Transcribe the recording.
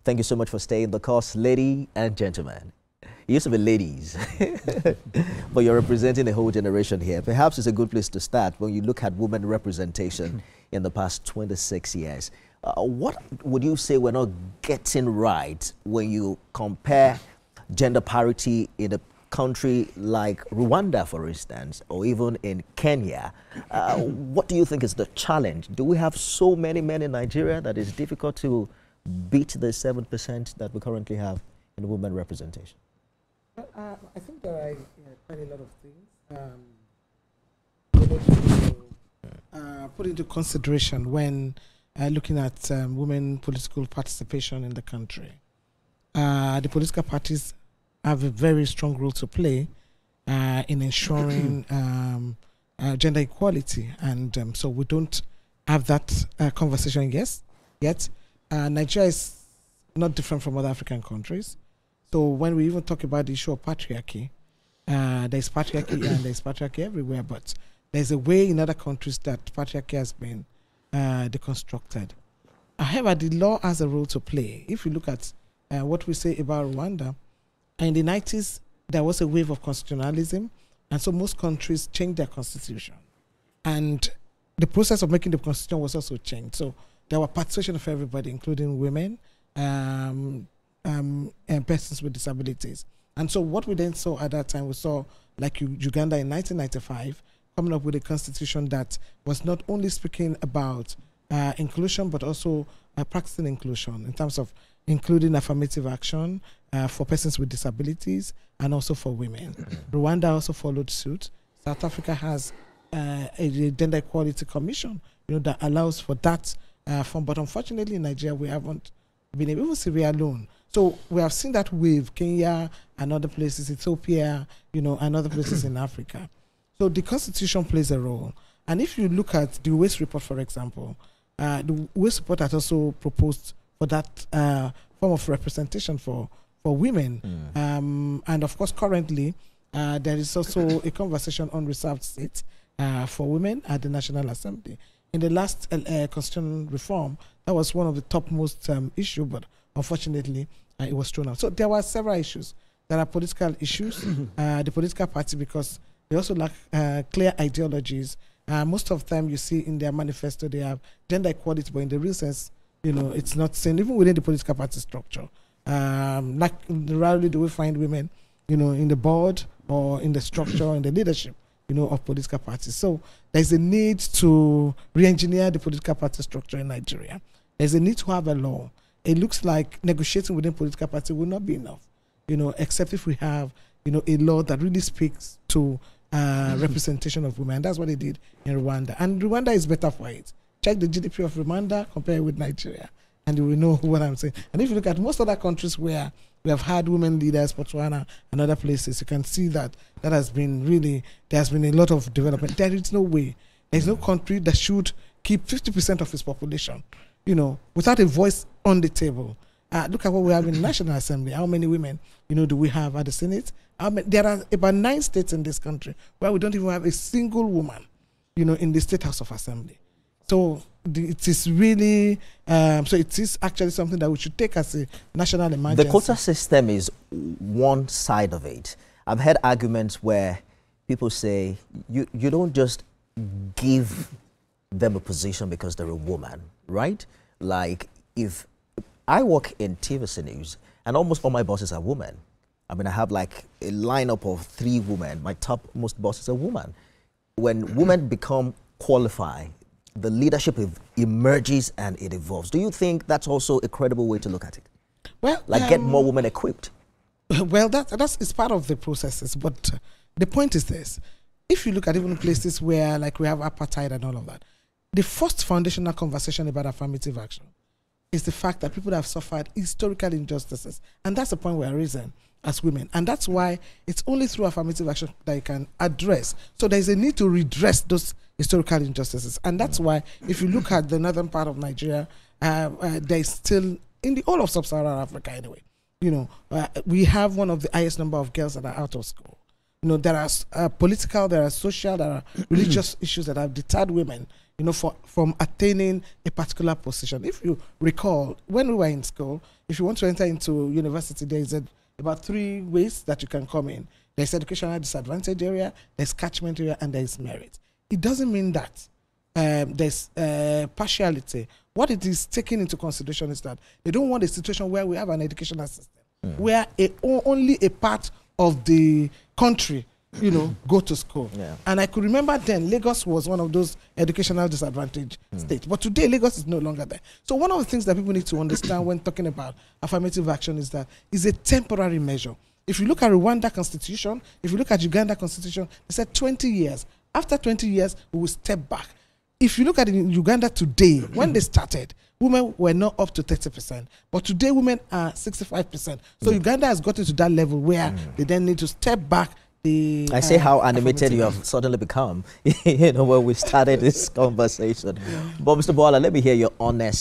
Thank you so much for staying the course, lady and gentlemen. It used to be ladies, but you're representing a whole generation here. Perhaps it's a good place to start when you look at women representation in the past 26 years. What would you say we're not getting right when you compare gender parity in a country like Rwanda, for instance, or even in Kenya? What do you think is the challenge? Do we have so many men in Nigeria that it's difficult to beat the 7% that we currently have in women representation? I think there are quite a lot of things to put into consideration when looking at women political participation in the country. The political parties have a very strong role to play in ensuring gender equality, and so we don't have that conversation yet. Nigeria is not different from other African countries. So when we even talk about the issue of patriarchy, there's patriarchy and there's patriarchy everywhere, but there's a way in other countries that patriarchy has been deconstructed. However, the law has a role to play. If you look at what we say about Rwanda, in the 90s, there was a wave of constitutionalism, and so most countries changed their constitution. And the process of making the constitution was also changed. So there were participation of everybody, including women, and persons with disabilities. And so what we then saw at that time, we saw like Uganda in 1995 coming up with a constitution that was not only speaking about inclusion, but also practicing inclusion in terms of including affirmative action for persons with disabilities and also for women. Rwanda also followed suit. South Africa has a gender equality commission, that allows for that form. But unfortunately, in Nigeria, we haven't been able, even Syria alone. So we have seen that wave, Kenya and other places, Ethiopia, and other places in Africa. So the Constitution plays a role. And if you look at the Waste Report, for example, the Waste Report has also proposed for that form of representation for women. And of course, currently, there is also a conversation on reserved seats for women at the National Assembly. In the last constitutional reform, that was one of the topmost issues, but unfortunately, it was thrown out. So there were several issues. There are political issues. The political party, because they also lack clear ideologies. Most of them, you see in their manifesto, they have gender equality, but in the real sense, it's not seen, even within the political party structure. Like rarely do we find women, in the board or in the structure, in the leadership, of political parties. So there's a need to re-engineer the political party structure in Nigeria. There's a need to have a law. It looks like negotiating within political party will not be enough, except if we have, a law that really speaks to representation of women. That's what they did in Rwanda. And Rwanda is better for it. Check the GDP of Rwanda, compare it with Nigeria, and you will know what I'm saying. And if you look at most other countries where we have had women leaders, Botswana and other places, you can see that has been really, there's been a lot of development. There is no way, there's no country that should keep 50% of its population, without a voice on the table. Look at what we have in the National Assembly. How many women, do we have at the Senate? There are about 9 states in this country where we don't even have a single woman, in the State House of Assembly. So it is really, so it is actually something that we should take as a national emergency. The quota system is one side of it. I've heard arguments where people say you don't just give them a position because they're a woman, right? Like if I work in TVC News and almost all my bosses are women. I mean, I have like a lineup of 3 women. My topmost boss is a woman. When women become qualified, the leadership emerges and it evolves. Do you think that's also a credible way to look at it? Well, like get more women equipped. Well, that's part of the processes. But the point is this: if you look at even places where like we have apartheid and all of that, the first foundational conversation about affirmative action is the fact that people have suffered historical injustices, and that's the point we're raising as women, and that's why it's only through affirmative action that you can address. So there's a need to redress those historical injustices, and that's why if you look at the northern part of Nigeria, there's still, in the whole of sub-Saharan Africa anyway, we have one of the highest number of girls that are out of school. There are political, there are social, there are religious issues that have deterred women, you know, from attaining a particular position. If you recall, when we were in school, if you want to enter into university, there is about 3 ways that you can come in. There's educational disadvantage area, there's catchment area, and there's merit. It doesn't mean that there's partiality. What it is taking into consideration is that they don't want a situation where we have an educational system where only a part of the country, you know, go to school. And I could remember then Lagos was one of those educational disadvantaged states. But today Lagos is no longer there. So one of the things that people need to understand when talking about affirmative action is that it's a temporary measure. If you look at Rwanda constitution, if you look at Uganda constitution, they said 20 years. After 20 years, we will step back. If you look at it in Uganda today, when they started, women were not up to 30%. But today, women are 65%. So Uganda has gotten to that level where they then need to step back. I say how animated you have suddenly become, you know, when we started this conversation. But Mr. Abiola, let me hear your honest